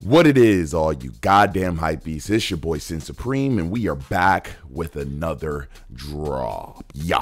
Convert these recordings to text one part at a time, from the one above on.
What it is, all you goddamn hype beasts, it's your boy Sin Supreme, and we are back with another drop. Yeah.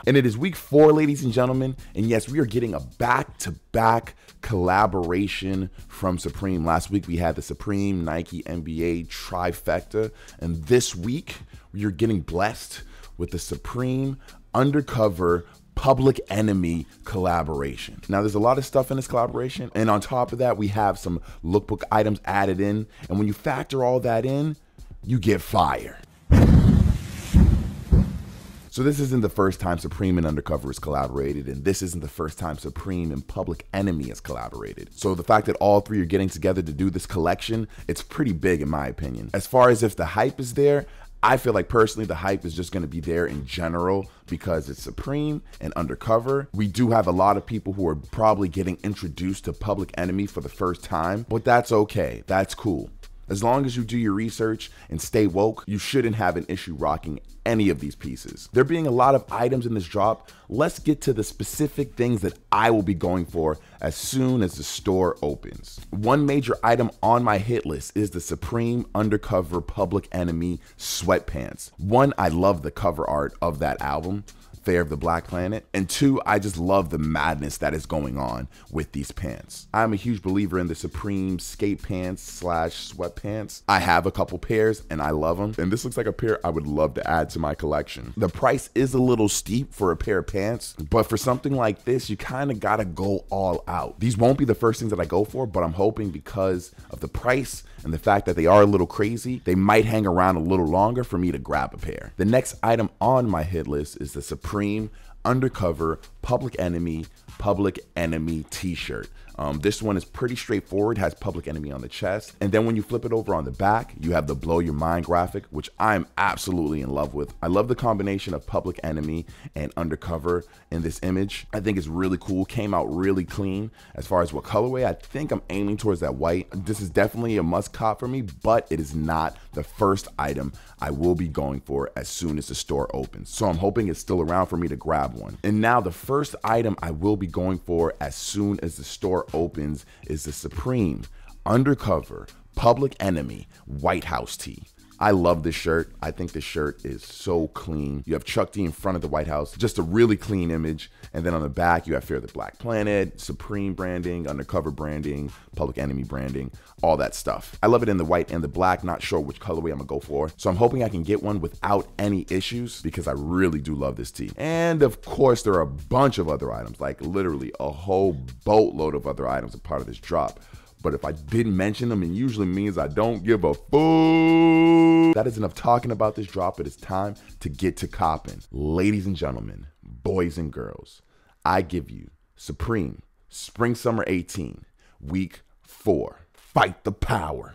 And it is week 4, ladies and gentlemen, and yes, we are getting a back-to-back collaboration from Supreme. Last week, we had the Supreme Nike NBA trifecta, and this week, we are getting blessed with the Supreme Undercover Public Enemy collaboration. Now, there's a lot of stuff in this collaboration, and on top of that, we have some lookbook items added in, and when you factor all that in, you get fire. So this isn't the first time Supreme and Undercover has collaborated, and this isn't the first time Supreme and Public Enemy has collaborated. So the fact that all three are getting together to do this collection, it's pretty big in my opinion. As far as if the hype is there, I feel like personally the hype is just going to be there in general because it's Supreme and Undercover. We do have a lot of people who are probably getting introduced to Public Enemy for the first time, but that's okay. That's cool. As long as you do your research and stay woke, you shouldn't have an issue rocking any of these pieces. There being a lot of items in this drop, let's get to the specific things that I will be going for as soon as the store opens. One major item on my hit list is the Supreme Undercover Public Enemy sweatpants. One, I love the cover art of that album, Fair of the Black Planet, and two, I just love the madness that is going on with these pants. I'm a huge believer in the Supreme skate pants slash sweatpants. I have a couple pairs and I love them, and this looks like a pair I would love to add to my collection. The price is a little steep for a pair of pants, but for something like this, you kind of gotta go all out. These won't be the first things that I go for, but I'm hoping because of the price and the fact that they are a little crazy, they might hang around a little longer for me to grab a pair. The next item on my hit list is the Supreme Undercover Public Enemy t-shirt. This one is pretty straightforward, has Public Enemy on the chest, and then when you flip it over on the back, you have the Blow Your Mind graphic, which I'm absolutely in love with. I love the combination of Public Enemy and Undercover in this image. I think it's really cool, came out really clean. As far as what colorway, I think I'm aiming towards that white. This is definitely a must cop for me, but it is not the first item I will be going for as soon as the store opens. So I'm hoping it's still around for me to grab one. And now the first item I will be going for as soon as the store opens is the Supreme Undercover Public Enemy White House tee. I love this shirt. I think this shirt is so clean. You have Chuck D in front of the White House, just a really clean image. And then on the back, you have Fear the Black Planet, Supreme branding, Undercover branding, Public Enemy branding, all that stuff. I love it in the white and the black, not sure which colorway I'm gonna go for. So I'm hoping I can get one without any issues because I really do love this tee. And of course, there are a bunch of other items, like literally a whole boatload of other items a part of this drop. But if I didn't mention them, it usually means I don't give a fuck. That is enough talking about this drop. It is time to get to copping. Ladies and gentlemen, boys and girls, I give you Supreme Spring Summer 18, Week 4. Fight the power.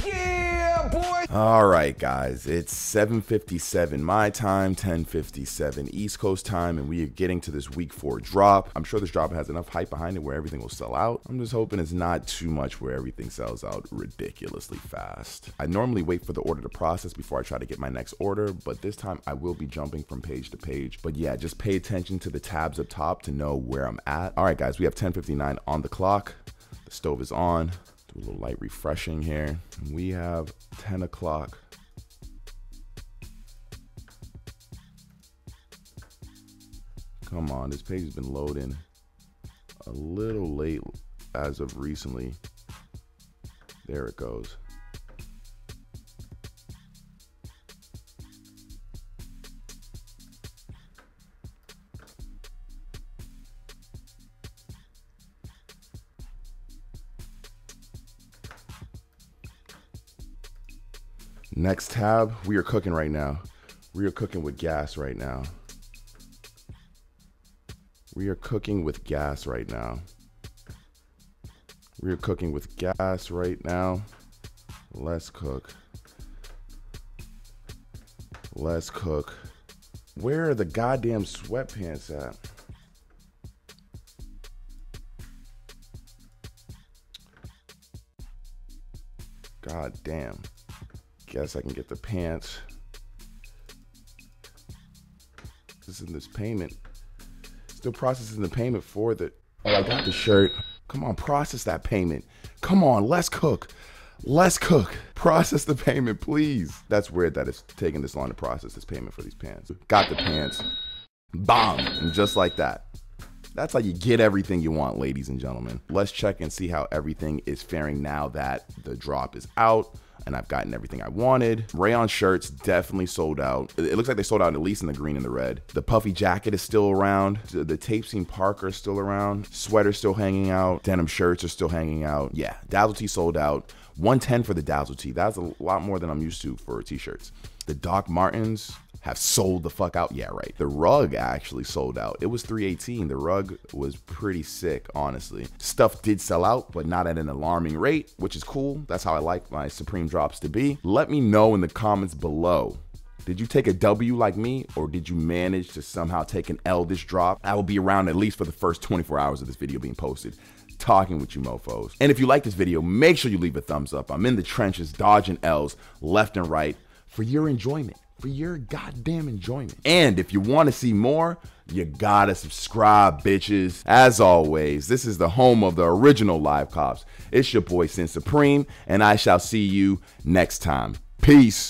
Yeah, boy. All right, guys, it's 7:57 my time, 10:57 East Coast time, and we are getting to this week 4 drop. I'm sure this drop has enough hype behind it where everything will sell out. I'm just hoping it's not too much where everything sells out ridiculously fast. I normally wait for the order to process before I try to get my next order, but this time I will be jumping from page to page. But yeah, just pay attention to the tabs up top to know where I'm at. All right, guys, we have 10:59 on the clock. The stove is on. Do a little light refreshing here. We have 10 o'clock. Come on, this page has been loading a little late as of recently. There it goes. Next tab, we are cooking right now. We are cooking with gas right now. We are cooking with gas right now. We are cooking with gas right now. Let's cook. Let's cook. Where are the goddamn sweatpants at? God damn. Guess I can get the pants. This is this payment. Still processing the payment for the. Oh, I got the shirt. Come on, process that payment. Come on, let's cook. Let's cook. Process the payment, please. That's weird that it's taking this long to process this payment for these pants. Got the pants. Bomb. And just like that. That's how you get everything you want, ladies and gentlemen. Let's check and see how everything is faring now that the drop is out and I've gotten everything I wanted. Rayon shirts definitely sold out. It looks like they sold out at least in the green and the red. The puffy jacket is still around. The tape seam Parker is still around. Sweater's still hanging out. Denim shirts are still hanging out. Yeah, Dazzle tee sold out. 110 for the Dazzle tee. That's a lot more than I'm used to for t-shirts. The Doc Martens have sold the fuck out. Yeah, right. The rug actually sold out. It was $318. The rug was pretty sick, honestly. Stuff did sell out, but not at an alarming rate, which is cool. That's how I like my Supreme drops to be. Let me know in the comments below. Did you take a W like me, or did you manage to somehow take an L this drop? I will be around at least for the first 24 hours of this video being posted, talking with you mofos. And if you like this video, make sure you leave a thumbs up. I'm in the trenches dodging L's left and right for your enjoyment. For your goddamn enjoyment. And if you want to see more, you gotta subscribe, bitches. As always, this is the home of the original Live Cops. It's your boy Sin Supreme, and I shall see you next time. Peace.